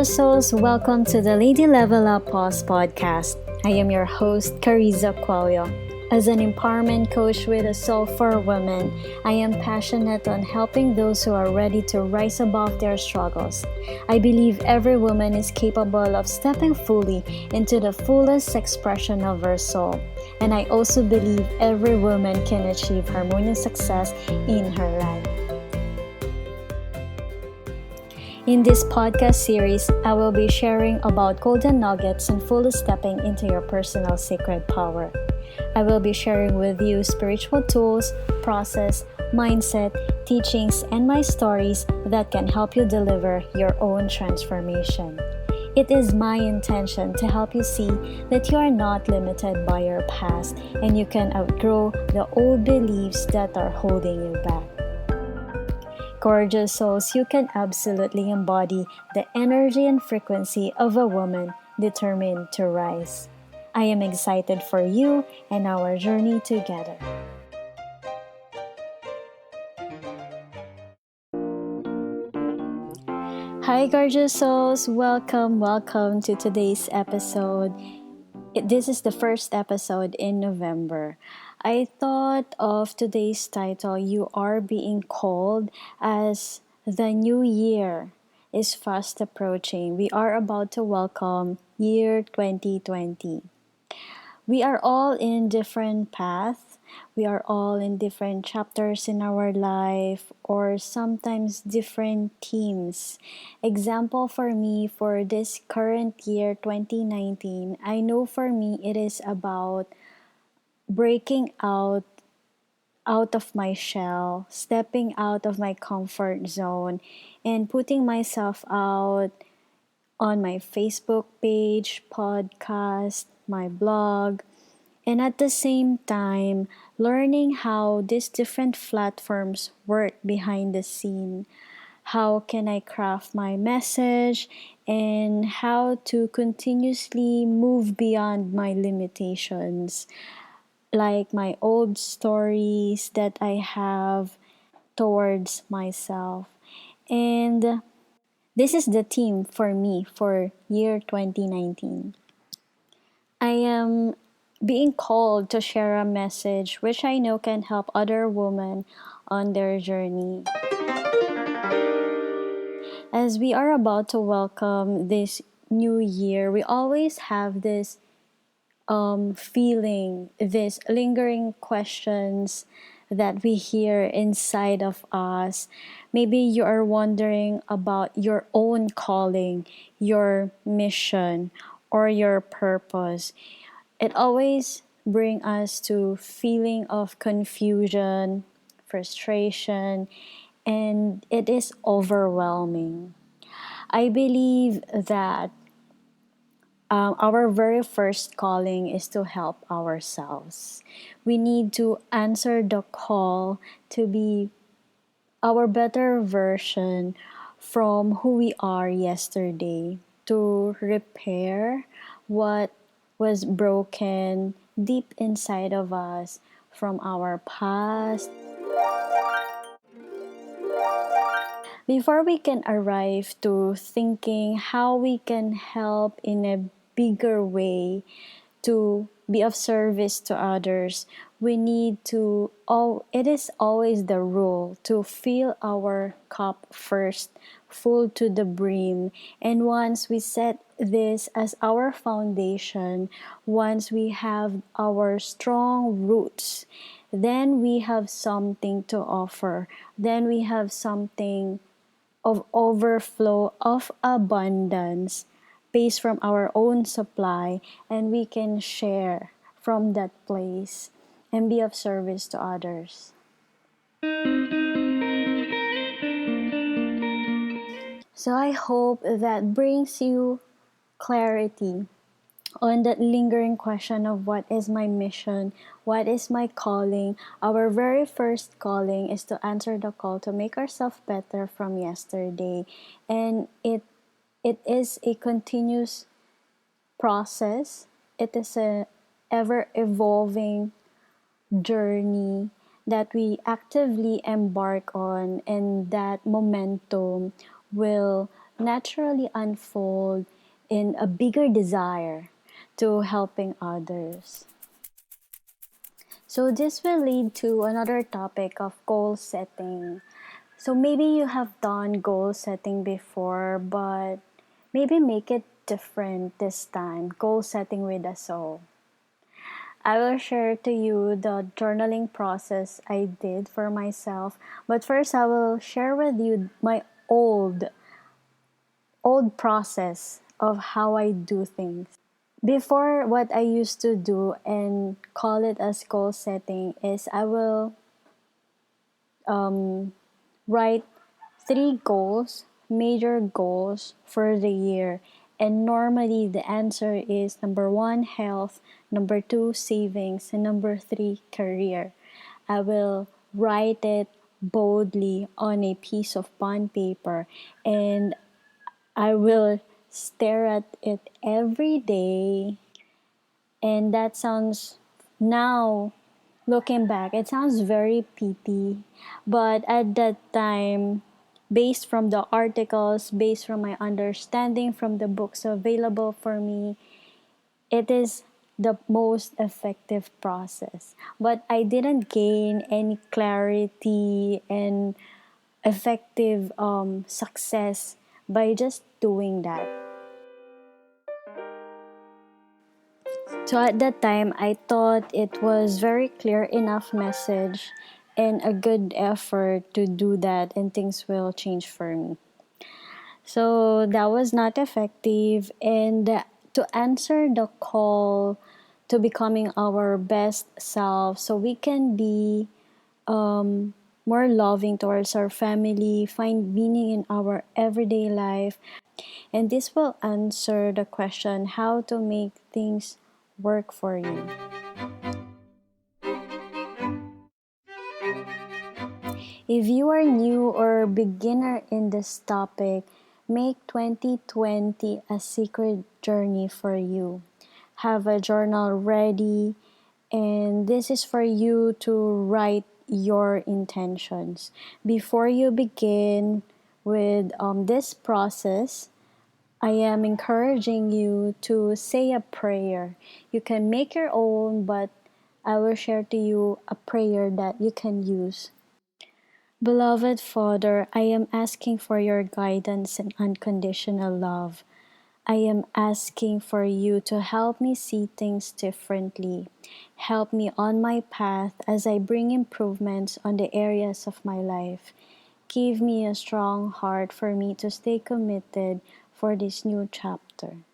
gorgeous souls, welcome to the Lady Level Up Pause podcast. I am your host, Karizza Cuello. As an empowerment coach with a soul for women, I am passionate on helping those who are ready to rise above their struggles. I believe every woman is capable of stepping fully into the fullest expression of her soul. And I also believe every woman can achieve harmonious success in her life. In this podcast series, I will be sharing about golden nuggets and fully stepping into your personal sacred power. I will be sharing with you spiritual tools, process, mindset, teachings, and my stories that can help you deliver your own transformation. It is my intention to help you see that you are not limited by your past and you can outgrow the old beliefs that are holding you back. Gorgeous souls, you can absolutely embody the energy and frequency of a woman determined to rise. I am excited for you and our journey together. Hi, gorgeous souls. Welcome to today's episode. This is the first episode in November. I thought of today's title, You Are Being Called, as the new year is fast approaching. We are about to welcome year 2020. We are all in different paths. We are all in different chapters in our life or sometimes different themes. Example for me for this current year 2019, I know for me it is about breaking out of my shell, stepping out of my comfort zone and putting myself out on my Facebook page, podcast, my blog, and at the same time, learning how these different platforms work behind the scene. How can I craft my message and how to continuously move beyond my limitations, like my old stories that I have towards myself. And this is the theme for me for year 2019. I am being called to share a message which I know can help other women on their journey. As we are about to welcome this new year, we always have this feeling, these lingering questions that we hear inside of us. Maybe you are wondering about your own calling, your mission, or your purpose. It always brings us to feeling of confusion, frustration, and it is overwhelming. I believe that our very first calling is to help ourselves. We need to answer the call to be our better version from who we are yesterday, to repair what was broken deep inside of us from our past. Before we can arrive to thinking how we can help in a bigger way to be of service to others, we need to, it is always the rule to fill our cup first, full to the brim. And once we set this as our foundation, once we have our strong roots, then we have something to offer. Then we have something of overflow of abundance based from our own supply, and we can share from that place and be of service to others. So I hope that brings you clarity on that lingering question of what is my mission, what is my calling. Our very first calling is to answer the call to make ourselves better from yesterday, and it is a continuous process. It is a ever evolving journey that we actively embark on, and that momentum will naturally unfold in a bigger desire to helping others. So, this will lead to another topic of goal setting. So, maybe you have done goal setting before, but maybe make it different this time. Goal setting with a soul. I will share to you the journaling process I did for myself. But first, I will share with you my old process of how I do things. Before, what I used to do and call it as goal setting is I will write three goals, major goals for the year. And normally the answer is number one, health, number two, savings, and number three, career. I will write it boldly on a piece of bond paper and I will stare at it every day. And that sounds now looking back, it sounds very petty, but at that time, based from the articles, based from my understanding from the books available for me, it is the most effective process. But I didn't gain any clarity and effective success by just doing that. So at that time, I thought it was very clear enough message and a good effort to do that and things will change for me. So that was not effective and to answer the call to becoming our best self so we can be more loving towards our family, find meaning in our everyday life. And this will answer the question how to make things work for you. If you are new or beginner in this topic, make 2020 a secret journey for you. Have a journal ready, and this is for you to write your intentions. Before you begin with this process, I am encouraging you to say a prayer. You can make your own, but I will share to you a prayer that you can use. Beloved Father, I am asking for your guidance and unconditional love. I am asking for you to help me see things differently. Help me on my path as I bring improvements on the areas of my life. Give me a strong heart for me to stay committed for this new chapter.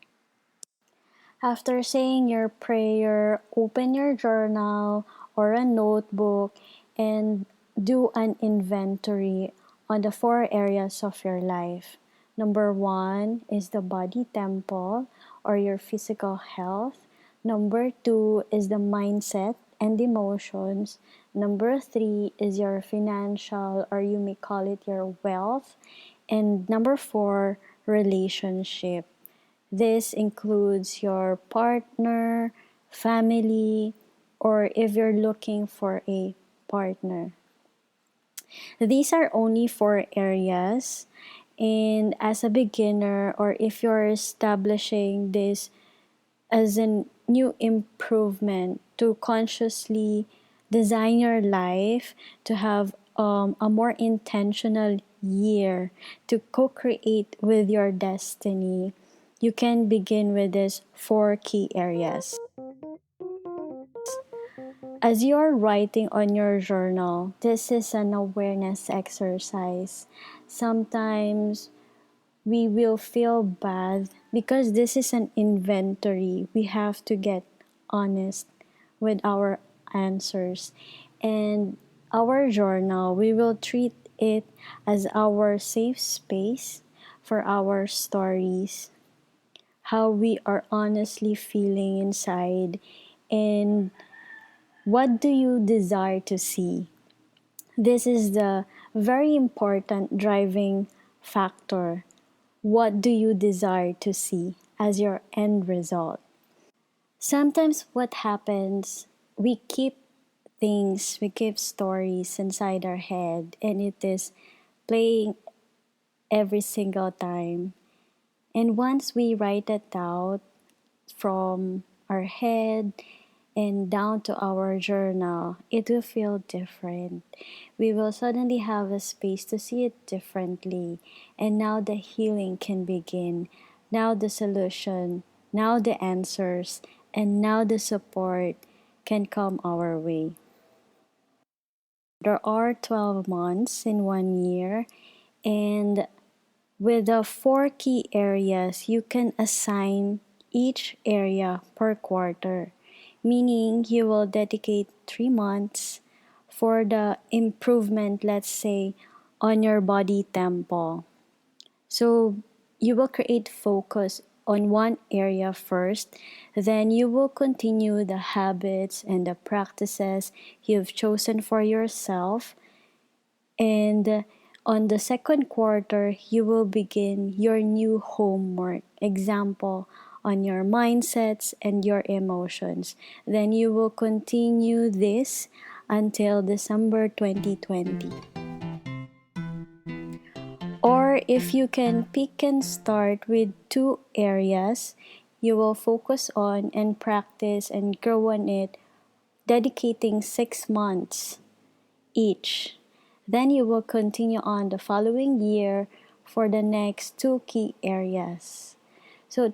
After saying your prayer, open your journal or a notebook and do an inventory on the four areas of your life. Number one is the body temple or your physical health. Number two is the mindset and emotions. Number three is your financial, or you may call it your wealth. And number four, relationship. This includes your partner, family, or if you're looking for a partner. These are only four areas. And as a beginner, or if you're establishing this as a new improvement to consciously design your life, to have a more intentional year, to co create with your destiny, you can begin with these four key areas. As you are writing on your journal, this is an awareness exercise. Sometimes we will feel bad because this is an inventory. We have to get honest with our answers. And our journal, we will treat it as our safe space for our stories, how we are honestly feeling inside, and what do you desire to see. This is the very important driving factor. What do you desire to see as your end result? Sometimes what happens, we keep things, we keep stories inside our head, and it is playing every single time. And once we write it out from our head and down to our journal, it will feel different. We will suddenly have a space to see it differently. And now the healing can begin. Now the solution, now the answers, and now the support can come our way. There are 12 months in 1 year, and with the four key areas, you can assign each area per quarter, meaning you will dedicate 3 months for the improvement, let's say, on your body tempo. So you will create focus on one area first, then you will continue the habits and the practices you've chosen for yourself, and on the second quarter, you will begin your new homework. Example, on your mindsets and your emotions. Then you will continue this until December 2020. Or if you can pick and start with two areas, you will focus on and practice and grow on it, dedicating 6 months each. Then you will continue on the following year for the next two key areas. So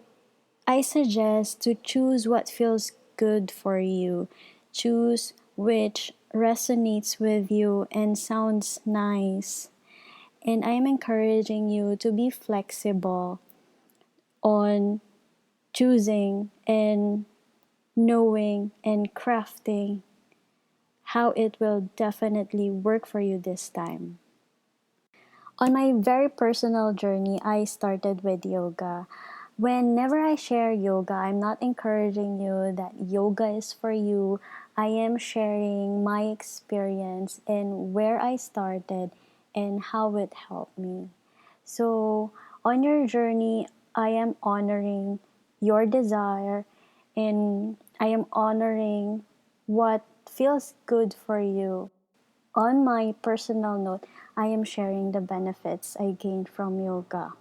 I suggest to choose what feels good for you. Choose which resonates with you and sounds nice. And I'm encouraging you to be flexible on choosing and knowing and crafting how it will definitely work for you this time. On my very personal journey, I started with yoga. Whenever I share yoga, I'm not encouraging you that yoga is for you. I am sharing my experience and where I started and how it helped me. So, on your journey, I am honoring your desire and I am honoring what feels good for you. On my personal note, I am sharing the benefits I gained from yoga.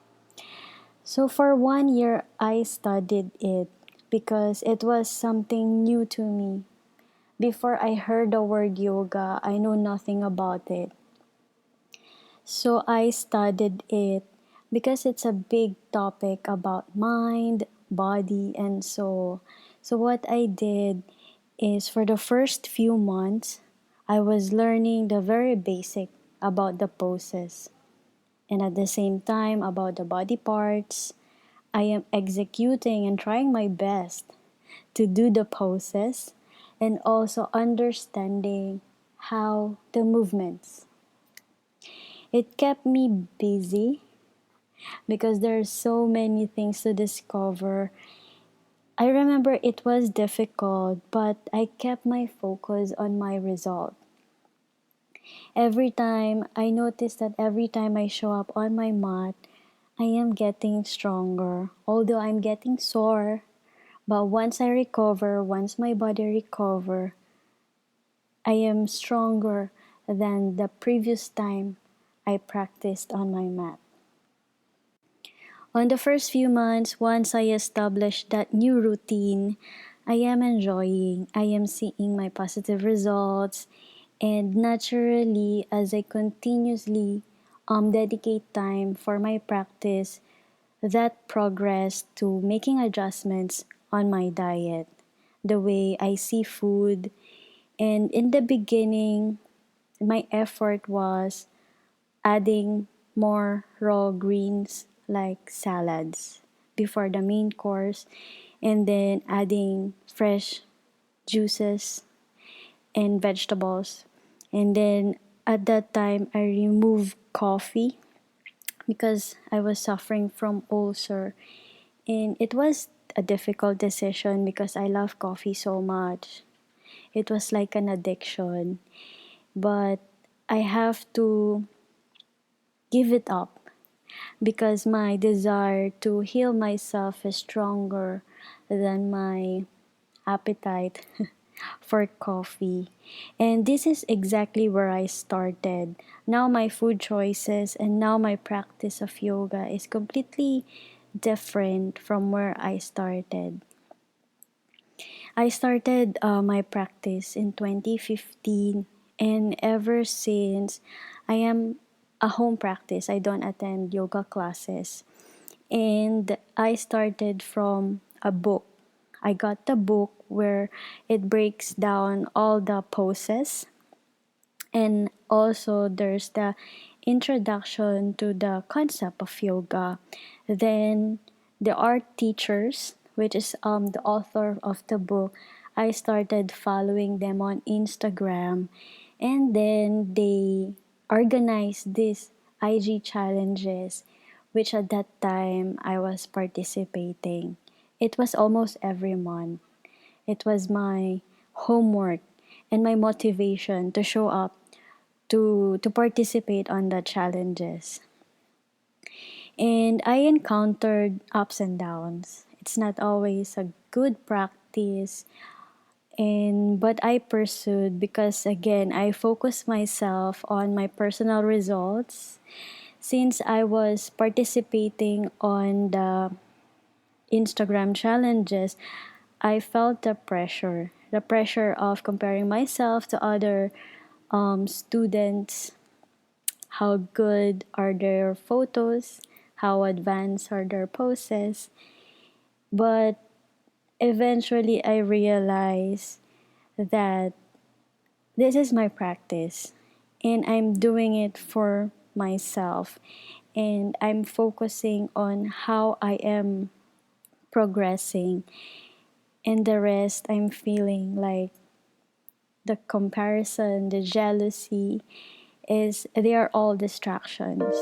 So, for 1 year, I studied it because it was something new to me. Before I heard the word yoga, I know nothing about it. So, I studied it because it's a big topic about mind, body, and soul. So, what I did is for the first few months, I was learning the very basic about the poses, and at the same time about the body parts. I am executing and trying my best to do the poses and also understanding how the movements. It kept me busy because there are so many things to discover. I remember it was difficult, but I kept my focus on my result. Every time I notice that every time I show up on my mat, I am getting stronger. Although I'm getting sore, but once I recover, once my body recover, I am stronger than the previous time I practiced on my mat. On the first few months, once I established that new routine, I am enjoying, I am seeing my positive results, and naturally, as I continuously dedicate time for my practice, that progressed to making adjustments on my diet, the way I see food. And in the beginning, my effort was adding more raw greens like salads before the main course, and then adding fresh juices and vegetables. And then at that time, I removed coffee because I was suffering from ulcer. And it was a difficult decision because I love coffee so much. It was like an addiction. But I have to give it up because my desire to heal myself is stronger than my appetite for coffee. And this is exactly where I started. Now my food choices and now my practice of yoga is completely different from where I started. I started my practice in 2015, and ever since, I am a home practice. I don't attend yoga classes. And I started from a book. I got the book where it breaks down all the poses, and also there's the introduction to the concept of yoga. Then the art teachers, which is the author of the book, I started following them on Instagram, and then they organized these IG challenges, which at that time I was participating. It was almost every month. It was my homework and my motivation to show up to participate on the challenges. And I encountered ups and downs. It's not always a good practice, and but I pursued because again I focused myself on my personal results. Since I was participating on the Instagram challenges, I felt the pressure of comparing myself to other students. How good are their photos? How advanced are their poses? But eventually, I realized that this is my practice and I'm doing it for myself, and I'm focusing on how I am progressing, and the rest I'm feeling like the comparison, the jealousy is they are all distractions.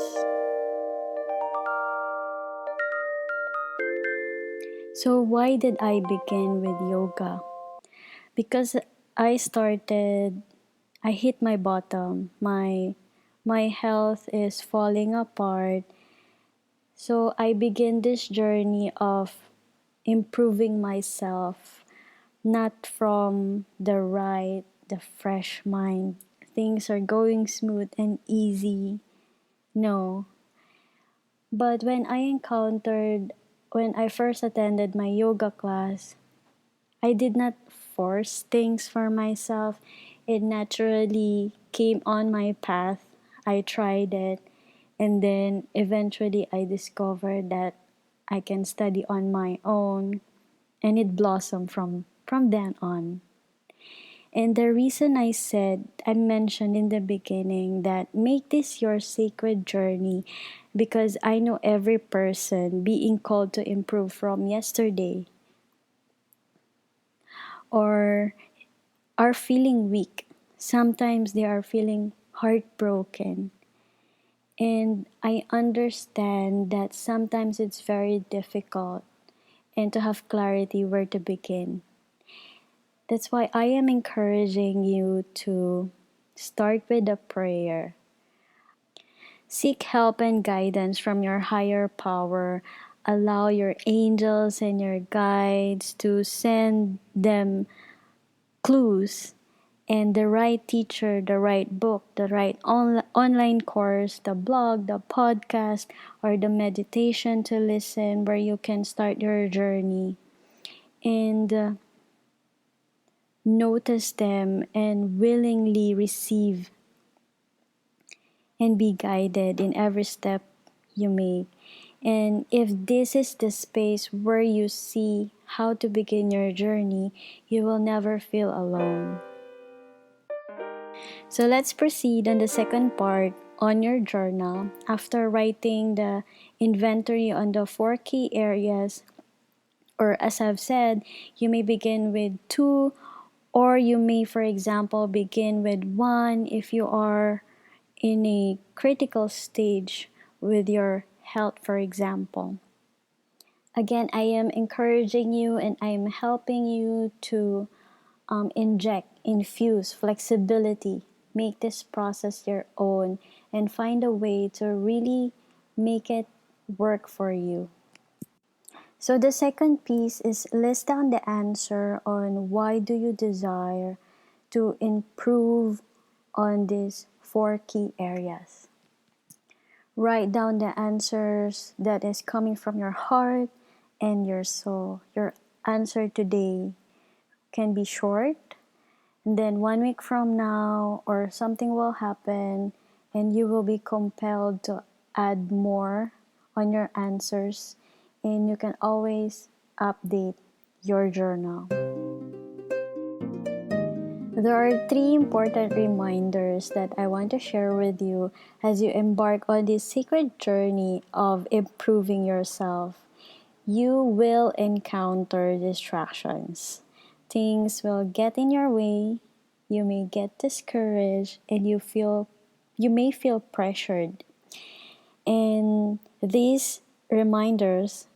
So why did I begin with yoga? Because I hit my bottom. My health is falling apart. So I began this journey of improving myself, not from the fresh mind. Things are going smooth and easy. No. But when I first attended my yoga class, I did not force things for myself. It naturally came on my path. I tried it, and then eventually I discovered that I can study on my own, and it blossomed from then on. And the reason I mentioned in the beginning that make this your sacred journey because I know every person being called to improve from yesterday or are feeling weak. Sometimes they are feeling heartbroken. And I understand that sometimes it's very difficult and to have clarity where to begin. That's why I am encouraging you to start with a prayer. Seek help and guidance from your higher power. Allow your angels and your guides to send them clues and the right teacher, the right book, the right online course, the blog, the podcast, or the meditation to listen where you can start your journey. And notice them and willingly receive and be guided in every step you make. And if this is the space where you see how to begin your journey, you will never feel alone. So let's proceed on the second part on your journal. After writing the inventory on the four key areas, or as I've said, you may begin with two, or you may, for example, begin with one if you are in a critical stage with your health, for example. Again, I am encouraging you and I am helping you to infuse flexibility, make this process your own, and find a way to really make it work for you. So the second piece is list down the answer on why do you desire to improve on these four key areas. Write down the answers that is coming from your heart and your soul. Your answer today can be short, and then 1 week from now, or something will happen, and you will be compelled to add more on your answers, and you can always update your journal. There are three important reminders that I want to share with you as you embark on this sacred journey of improving yourself. You will encounter distractions. Things will get in your way. You may get discouraged and you may feel pressured. And these reminders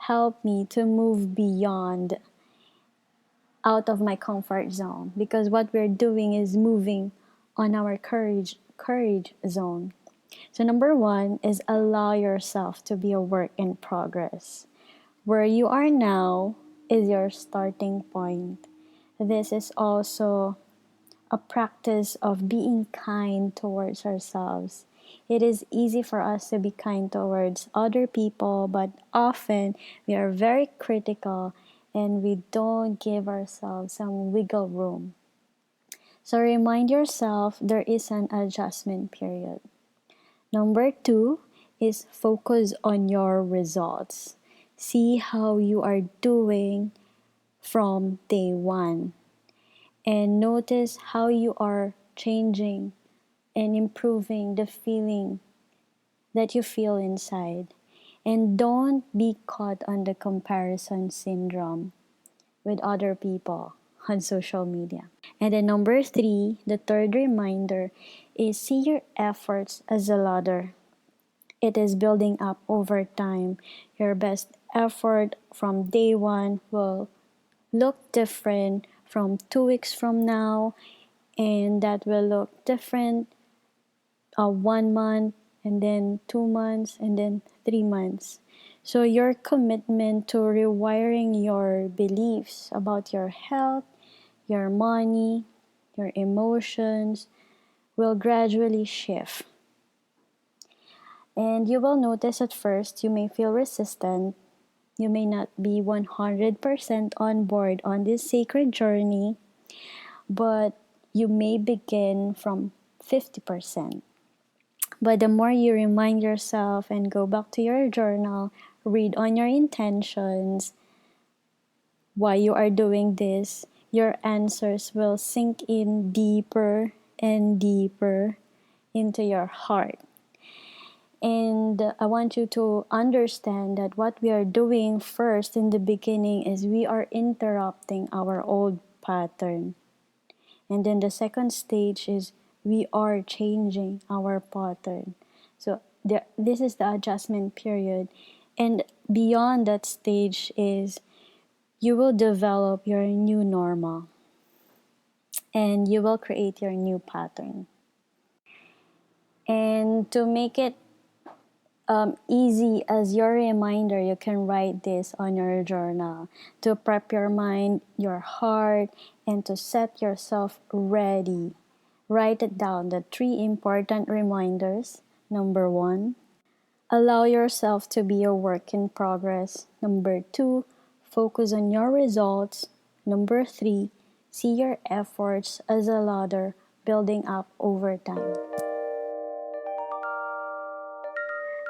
help me to move beyond out of my comfort zone, because what we're doing is moving on our courage zone. So number 1 is allow yourself to be a work in progress. Where you are now is your starting point. This is also a practice of being kind towards ourselves. It is easy for us to be kind towards other people, but often we are very critical and we don't give ourselves some wiggle room. So remind yourself there is an adjustment period. Number 2 is focus on your results. See how you are doing from day 1 and notice how you are changing and improving the feeling that you feel inside. And don't be caught on the comparison syndrome with other people on social media. And then number 3, the third reminder is see your efforts as a ladder. It is building up over time. Your best effort from day 1 will look different from 2 weeks from now, and that will look different 1 month, and then 2 months, and then 3 months. So your commitment to rewiring your beliefs about your health, your money, your emotions will gradually shift. And you will notice at first you may feel resistant. You may not be 100% on board on this sacred journey, but you may begin from 50%. But the more you remind yourself and go back to your journal, read on your intentions, why you are doing this, your answers will sink in deeper and deeper into your heart. And I want you to understand that what we are doing first in the beginning is we are interrupting our old pattern. And then the second stage is we are changing our pattern. So this is the adjustment period. And beyond that stage is you will develop your new normal and you will create your new pattern. And to make it easy as your reminder, you can write this on your journal to prep your mind, your heart, and to set yourself ready. Write it down, the 3 important reminders. Number 1, allow yourself to be a work in progress. Number 2, focus on your results. Number 3, see your efforts as a ladder building up over time.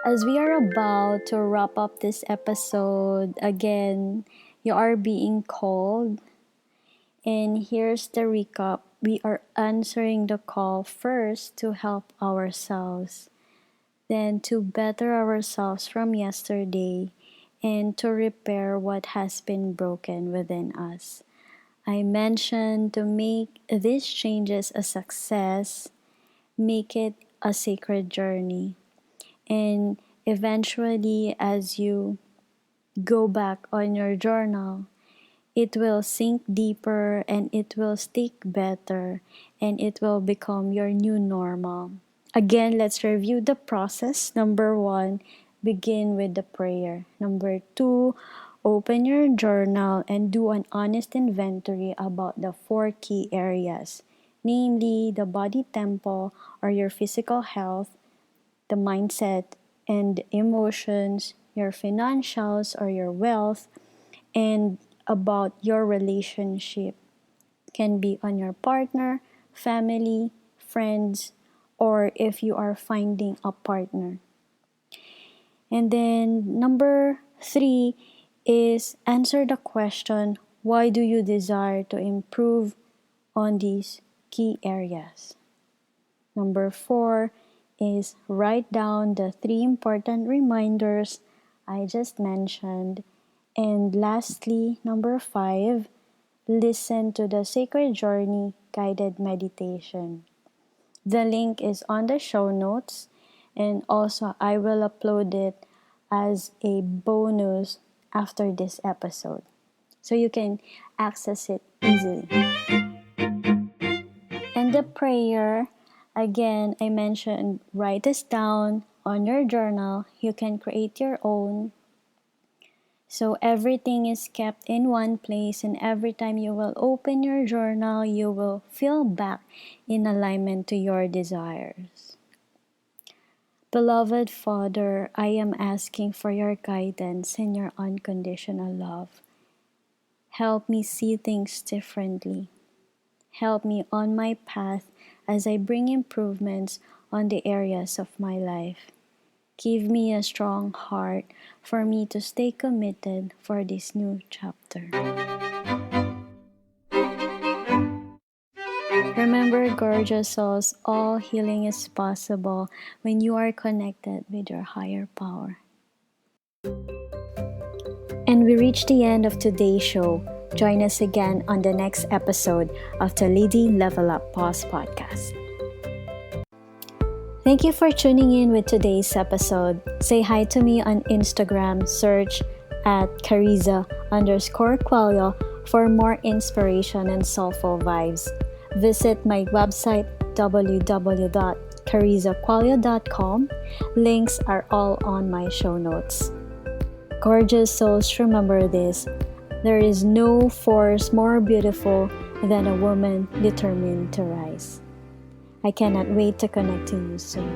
As we are about to wrap up this episode, again, you are being called. And here's the recap. We are answering the call first to help ourselves, then to better ourselves from yesterday, and to repair what has been broken within us. I mentioned to make these changes a success, make it a sacred journey. And eventually, as you go back on your journal, it will sink deeper and it will stick better and it will become your new normal. Again, let's review the process. Number 1, begin with the prayer. Number 2, open your journal and do an honest inventory about the 4 key areas, namely the body temple or your physical health, the mindset, and emotions, your financials or your wealth, and about your relationship. Can be on your partner, family, friends, or if you are finding a partner. And then number 3 is answer the question, why do you desire to improve on these key areas? Number 4 is write down the 3 important reminders I just mentioned. And lastly, number 5, listen to the Sacred Journey guided meditation. The link is on the show notes, and also I will upload it as a bonus after this episode, so you can access it easily. And the prayer, again, I mentioned write this down on your journal. You can create your own. So everything is kept in one place, and every time you will open your journal, you will feel back in alignment to your desires. Beloved Father, I am asking for your guidance and your unconditional love. Help me see things differently. Help me on my path as I bring improvements on the areas of my life. Give me a strong heart for me to stay committed for this new chapter. Remember, gorgeous souls, all healing is possible when you are connected with your higher power. And we reach the end of today's show. Join us again on the next episode of the Lady Level Up Pause podcast. Thank you for tuning in with today's episode. Say hi to me on Instagram, search at Karizza_Cuello for more inspiration and soulful vibes. Visit my website www.karizzacuello.com. Links are all on my show notes. Gorgeous souls, remember this. There is no force more beautiful than a woman determined to rise. I cannot wait to connect to you soon.